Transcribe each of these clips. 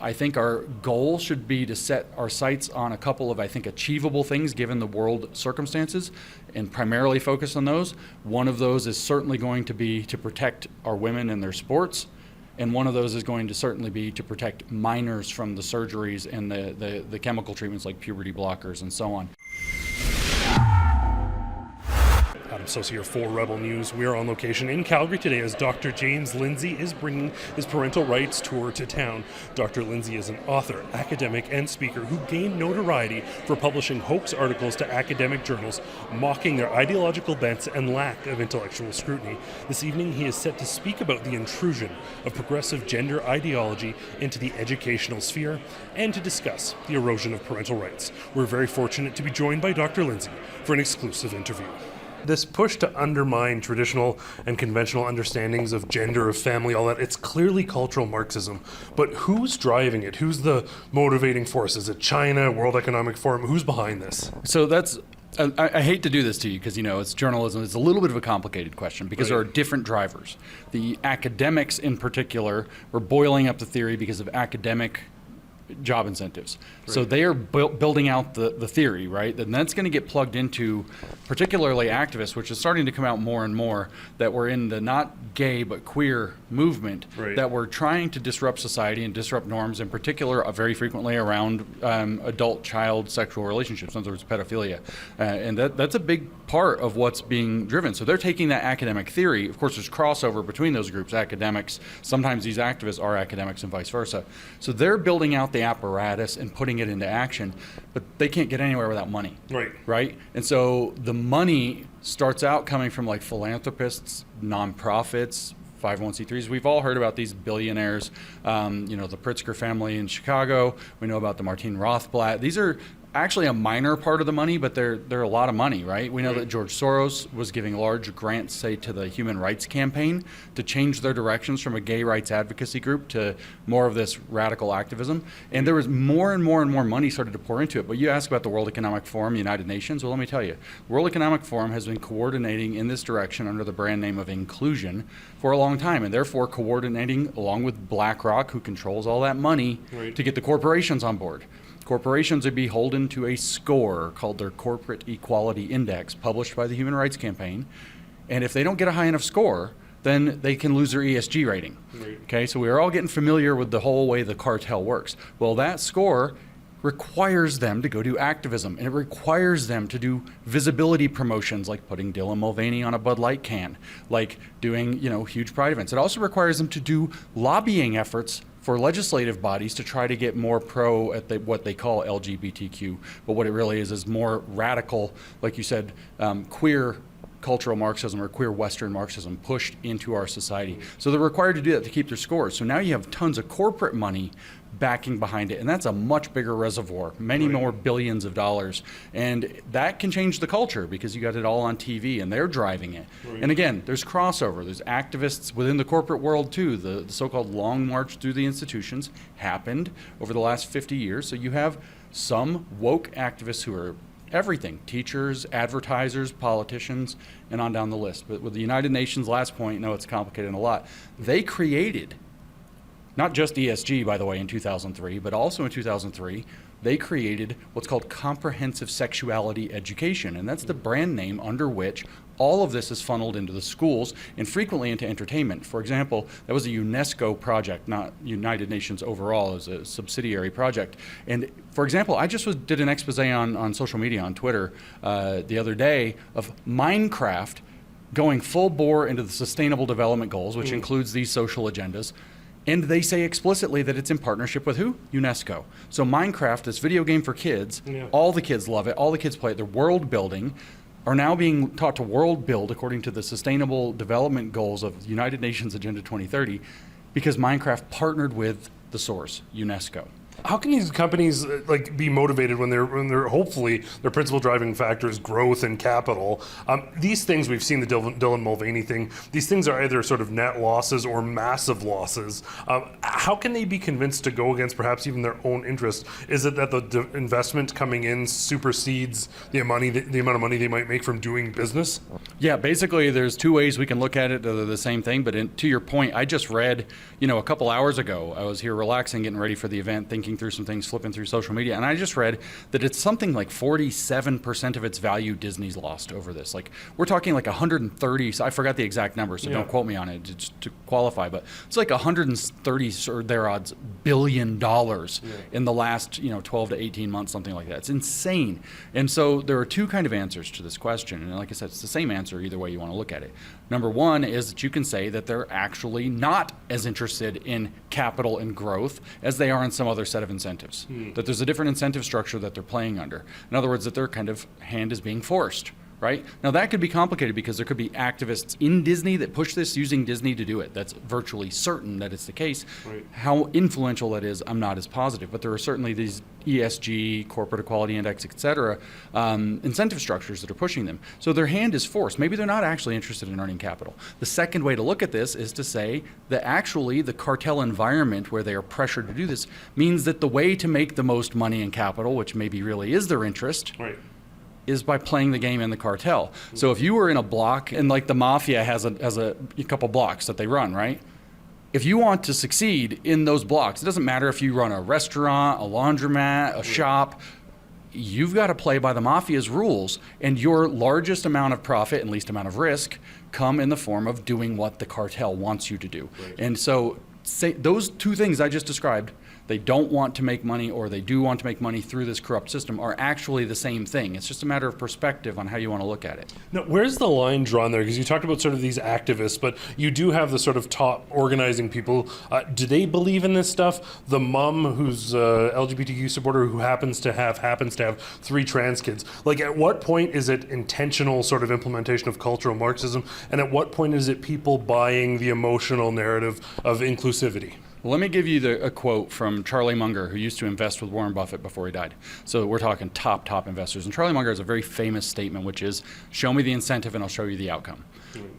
I think our goal should be to set our sights on a couple of, I think, achievable things given the world circumstances and primarily focus on those. One of those is certainly going to be to protect our women and their sports. And one of those is going to certainly be to protect minors from the surgeries and the chemical treatments like puberty blockers and so on. Soos here for Rebel News. We are on location in Calgary today as Dr. James Lindsay is bringing his parental rights tour to town. Dr. Lindsay is an author, academic, and speaker who gained notoriety for publishing hoax articles to academic journals, mocking their ideological bents and lack of intellectual scrutiny. This evening, he is set to speak about the intrusion of progressive gender ideology into the educational sphere and to discuss the erosion of parental rights. We're very fortunate to be joined by Dr. Lindsay for an exclusive interview. This push to undermine traditional and conventional understandings of gender, of family, all that, it's clearly cultural Marxism. But who's driving it? Who's the motivating force? Is it China, World Economic Forum? Who's behind this? So that's, I hate to do this to you because, it's journalism. It's a little bit of a complicated question because there are different drivers. The academics in particular are boiling up the theory because of academic job incentives. Right. So they are building out the theory, right? And that's going to get plugged into particularly activists, which is starting to come out more and more, that we're in the not gay but queer movement, that we're trying to disrupt society and disrupt norms, in particular very frequently around adult-child sexual relationships, in other words, pedophilia. And that's a big part of what's being driven. So they're taking that academic theory. Of course, there's crossover between those groups, academics. Sometimes these activists are academics and vice versa. So they're building out the apparatus and putting it into action, but they can't get anywhere without money. Right? And so the money starts out coming from like philanthropists, nonprofits, 501c3s. We've all heard about these billionaires, the Pritzker family in Chicago. We know about the Martin Rothblatt. These are actually a minor part of the money, but they're a lot of money, right? We know that George Soros was giving large grants, say, to the Human Rights Campaign to change their directions from a gay rights advocacy group to more of this radical activism. And there was more and more and more money started to pour into it. But you ask about the World Economic Forum, the United Nations. Well, let me tell you, the World Economic Forum has been coordinating in this direction under the brand name of inclusion for a long time, and therefore coordinating along with BlackRock, who controls all that money, to get the corporations on board. Corporations are beholden to a score called their Corporate Equality Index, published by the Human Rights Campaign. And if they don't get a high enough score, then they can lose their ESG rating. Okay, so we're all getting familiar with the whole way the cartel works. Well, that score requires them to go do activism, and it requires them to do visibility promotions like putting Dylan Mulvaney on a Bud Light can, like doing huge pride events. It also requires them to do lobbying efforts for legislative bodies to try to get more pro at what they call LGBTQ, but what it really is more radical, like you said, queer cultural Marxism or queer Western Marxism pushed into our society. So they're required to do that to keep their scores. So now you have tons of corporate money backing behind it, and that's a much bigger reservoir, many more billions of dollars, and that can change the culture because you got it all on TV and they're driving it. And again, there's crossover. There's activists within the corporate world too. The so-called long march through the institutions happened over the last 50 years. So you have some woke activists who are everything: teachers, advertisers, politicians, and on down the list. But with the United Nations, last point, it's complicated a lot. They created not just ESG, by the way, in 2003, but also in 2003, they created what's called comprehensive sexuality education. And that's the brand name under which all of this is funneled into the schools and frequently into entertainment. For example, that was a UNESCO project, not United Nations overall, as a subsidiary project. And for example, I just did an expose on social media, on Twitter, the other day of Minecraft going full bore into the Sustainable Development Goals, which includes these social agendas. And they say explicitly that it's in partnership with who? UNESCO. So Minecraft, this video game for kids, all the kids love it, all the kids play it, they're world building, are now being taught to world build according to the Sustainable Development Goals of United Nations Agenda 2030 because Minecraft partnered with the source, UNESCO. How can these companies like be motivated when they're hopefully their principal driving factor is growth and capital? These things we've seen the Dylan Mulvaney thing. These things are either sort of net losses or massive losses. How can they be convinced to go against perhaps even their own interest? Is it that the investment coming in supersedes the amount of money they might make from doing business? Yeah, basically, there's two ways we can look at it. They're the same thing. But to your point, I just read, a couple hours ago, I was here relaxing, getting ready for the event, thinking through some things, flipping through social media, and I just read that it's something like 47% of its value Disney's lost over this. Like, we're talking like 130, so I forgot the exact number, so don't quote me on it just to qualify, but it's like 130 or their odds $billion in the last 12 to 18 months, something like that. It's insane. And so there are two kind of answers to this question, and like I said, it's the same answer either way you want to look at it. Number one is that you can say that they're actually not as interested in capital and growth as they are in some other set of incentives. That there's a different incentive structure that they're playing under. In other words, that their kind of hand is being forced. Right? Now that could be complicated because there could be activists in Disney that push this using Disney to do it. That's virtually certain that it's the case. Right. How influential that is, I'm not as positive, but there are certainly these ESG, corporate equality index, et cetera, incentive structures that are pushing them. So their hand is forced. Maybe they're not actually interested in earning capital. The second way to look at this is to say that actually the cartel environment where they are pressured to do this means that the way to make the most money in capital, which maybe really is their interest, Right. is by playing the game in the cartel. So if you were in a block, and like the mafia has a couple blocks that they run, right? If you want to succeed in those blocks, it doesn't matter if you run a restaurant, a laundromat, a shop, you've got to play by the mafia's rules, and your largest amount of profit and least amount of risk come in the form of doing what the cartel wants you to do. Right. And so those two things I just described, they don't want to make money or they do want to make money through this corrupt system, are actually the same thing. It's just a matter of perspective on how you want to look at it. Now, where's the line drawn there? Because you talked about sort of these activists, but you do have the sort of top organizing people. Do they believe in this stuff? The mom who's LGBTQ supporter who happens to have 3 trans kids. Like, at what point is it intentional sort of implementation of cultural Marxism? And at what point is it people buying the emotional narrative of inclusivity? Well, let me give you a quote from Charlie Munger, who used to invest with Warren Buffett before he died. So we're talking top investors. And Charlie Munger has a very famous statement, which is, show me the incentive and I'll show you the outcome.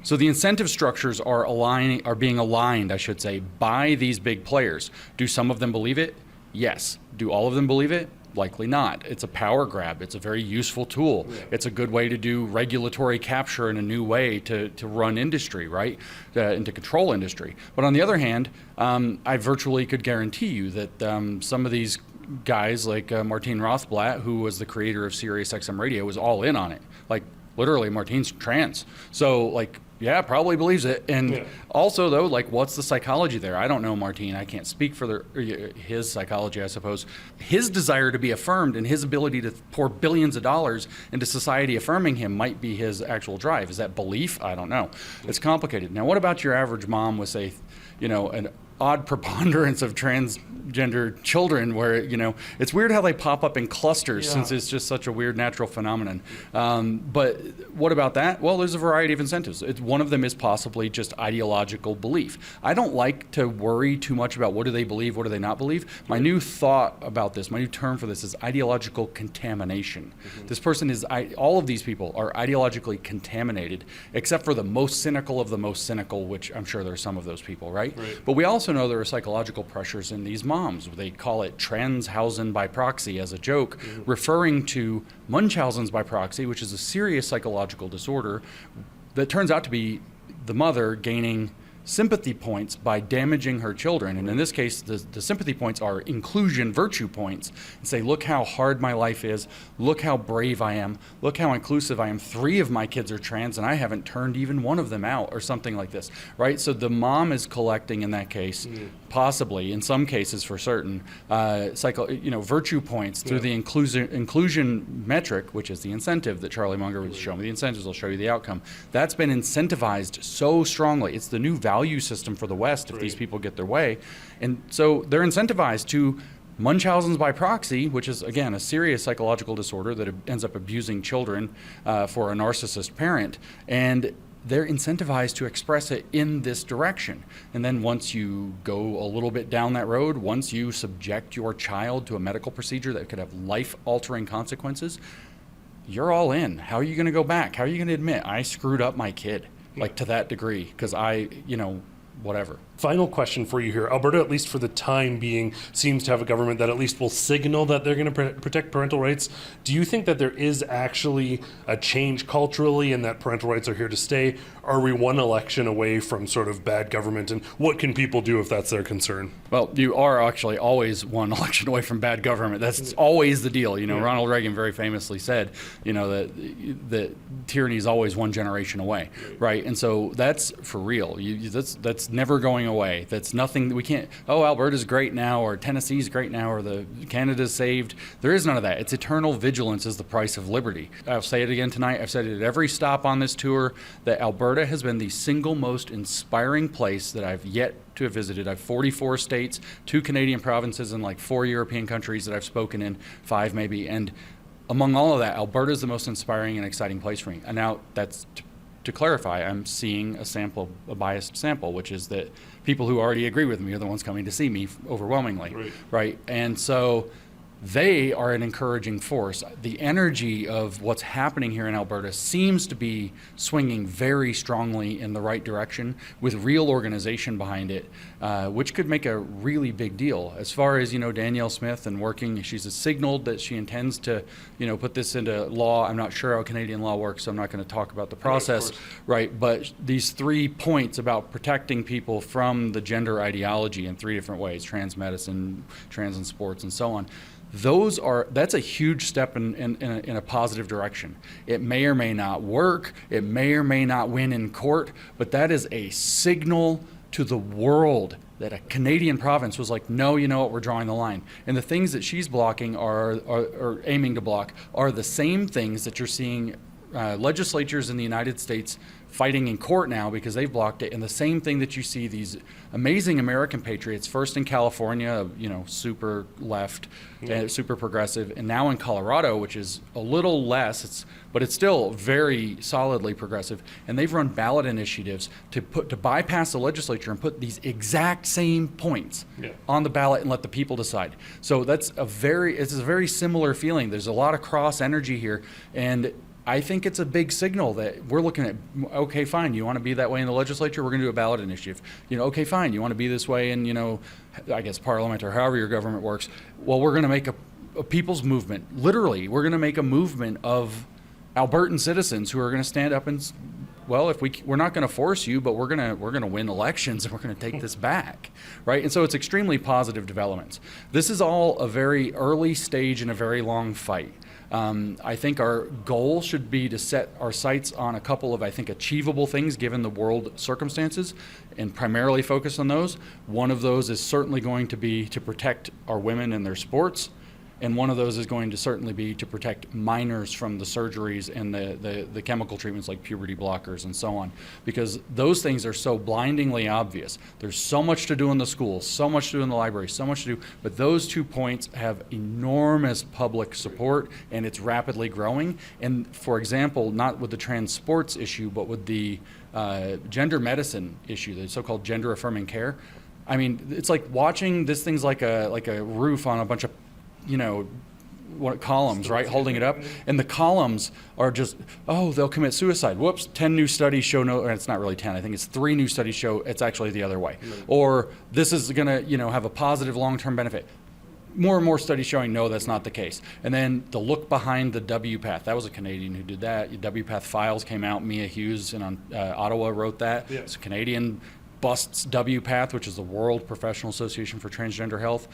So the incentive structures are being aligned, I should say, by these big players. Do some of them believe it? Yes. Do all of them believe it? Likely not. It's a power grab. It's a very useful tool. Yeah. It's a good way to do regulatory capture in a new way to run industry, right? And to control industry. But on the other hand, I virtually could guarantee you that some of these guys like Martine Rothblatt, who was the creator of Sirius XM Radio, was all in on it. Like, literally, Martine's trans. So, like, yeah, probably believes it. And also, though, like, what's the psychology there? I don't know Martine. I can't speak for his psychology, I suppose. His desire to be affirmed and his ability to pour billions of dollars into society affirming him might be his actual drive. Is that belief? I don't know. It's complicated. Now, what about your average mom with, say, an odd preponderance of transgender children where, it's weird how they pop up in clusters since it's just such a weird natural phenomenon. But what about that? Well, there's a variety of incentives. One of them is possibly just ideological belief. I don't like to worry too much about what do they believe, what do they not believe. My new thought about this, my new term for this is ideological contamination. This person all of these people are ideologically contaminated, except for the most cynical of the most cynical, which I'm sure there are some of those people, right? But we also know there are psychological pressures in these moms. They call it Transhausen by proxy as a joke, referring to Munchausen's by proxy, which is a serious psychological disorder that turns out to be the mother gaining sympathy points by damaging her children. And in this case, the sympathy points are inclusion virtue points. And say, look how hard my life is. Look how brave I am. Look how inclusive I am. 3 of my kids are trans and I haven't turned even one of them out, or something like this, right? So the mom is collecting in that case, possibly, in some cases for certain, virtue points through the inclusion metric, which is the incentive that Charlie Munger was showing me the incentives, I'll show you the outcome. That's been incentivized so strongly. It's the new value system for the West if these people get their way. And so they're incentivized to Munchausen's by proxy, which is, again, a serious psychological disorder that ends up abusing children for a narcissist parent. And they're incentivized to express it in this direction. And then once you go a little bit down that road, once you subject your child to a medical procedure that could have life-altering consequences, you're all in. How are you going to go back? How are you going to admit, I screwed up my kid, like to that degree, because whatever. Final question for you here. Alberta, at least for the time being, seems to have a government that at least will signal that they're going to protect parental rights. Do you think that there is actually a change culturally and that parental rights are here to stay? Are we one election away from sort of bad government? And what can people do if that's their concern? Well, you are actually always one election away from bad government. That's always the deal. Ronald Reagan very famously said, that tyranny is always one generation away, right? And so that's for real. That's never going away. That's nothing. We can't, Alberta's great now, or Tennessee's great now, or Canada's saved. There is none of that. It's eternal vigilance is the price of liberty. I'll say it again tonight. I've said it at every stop on this tour, that Alberta has been the single most inspiring place that I've yet to have visited. I've 44 states, 2 Canadian provinces, and like 4 European countries that I've spoken in, 5 maybe. And among all of that, Alberta is the most inspiring and exciting place for me. And now that's to clarify, I'm seeing a biased sample, which is that people who already agree with me are the ones coming to see me overwhelmingly, right? And so they are an encouraging force. The energy of what's happening here in Alberta seems to be swinging very strongly in the right direction with real organization behind it, which could make a really big deal. As far as, Danielle Smith and working, she's signaled that she intends to, put this into law. I'm not sure how Canadian law works, so I'm not going to talk about the process, right? But these 3 points about protecting people from the gender ideology in 3 different ways, trans medicine, trans in sports, and so on. That's a huge step in a positive direction. It may or may not work. It may or may not win in court, but that is a signal to the world that a Canadian province was like, no, you know what, we're drawing the line. And the things that she's blocking or aiming to block are the same things that you're seeing legislatures in the United States fighting in court now because they've blocked it. And the same thing that you see these amazing American patriots, first in California, super left, super progressive, and now in Colorado, which is a little less, but it's still very solidly progressive. And they've run ballot initiatives to bypass the legislature and put these exact same points on the ballot and let the people decide. So it's a very similar feeling. There's a lot of cross energy here, and I think it's a big signal that we're looking at, okay, fine, you want to be that way in the legislature, we're going to do a ballot initiative. Okay, fine, you want to be this way in, I guess Parliament or however your government works. Well, we're going to make a people's movement. Literally, we're going to make a movement of Albertan citizens who are going to stand up and, well, if we're not going to force you, but we're going to win elections and we're going to take this back, right? And so it's extremely positive developments. This is all a very early stage in a very long fight. I think our goal should be to set our sights on a couple of, achievable things given the world circumstances and primarily focus on those. One of those is certainly going to be to protect our women and their sports. And one of those is going to certainly be to protect minors from the surgeries and the chemical treatments like puberty blockers and so on, because those things are so blindingly obvious. There's so much to do in the schools, so much to do in the library, so much to do, but those 2 points have enormous public support and it's rapidly growing. And for example, not with the trans sports issue, but with the gender medicine issue, the so-called gender affirming care. I mean, it's like watching this thing's like a roof on a bunch of columns, right, holding it up, and the columns are just, they'll commit suicide. Whoops, 10 new studies show no, or it's not really 10, I think it's 3 new studies show it's actually the other way. Or this is gonna, have a positive long-term benefit. More and more studies showing no, that's not the case. And then the look behind the WPATH, that was a Canadian who did that. WPATH files came out, Mia Hughes in Ottawa wrote that. Yeah. It's a Canadian busts WPATH, which is the World Professional Association for Transgender Health.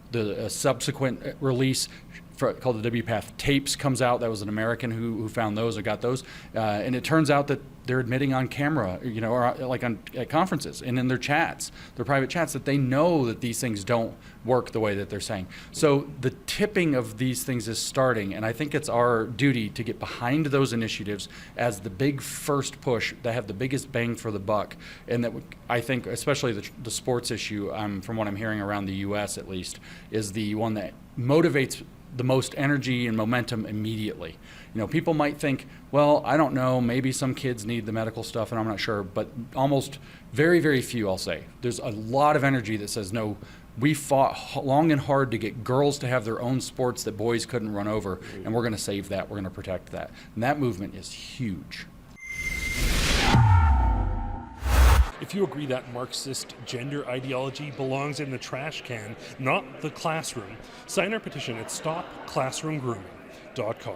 The subsequent release called the WPATH tapes comes out. That was an American who found those or got those. And it turns out that they're admitting on camera, or like at conferences and in their chats, their private chats, that they know that these things don't work the way that they're saying. So the tipping of these things is starting, and I think it's our duty to get behind those initiatives as the big first push that have the biggest bang for the buck. And that I think, especially the sports issue, from what I'm hearing around the U.S. at least, is the one that motivates the most energy and momentum immediately. You know, people might think, well, I don't know, maybe some kids need the medical stuff and I'm not sure, but almost very, very few, I'll say. There's a lot of energy that says, no, we fought long and hard to get girls to have their own sports that boys couldn't run over, and we're going to save that, we're going to protect that. And that movement is huge. If you agree that Marxist gender ideology belongs in the trash can, not the classroom, sign our petition at stopclassroomgrooming.com.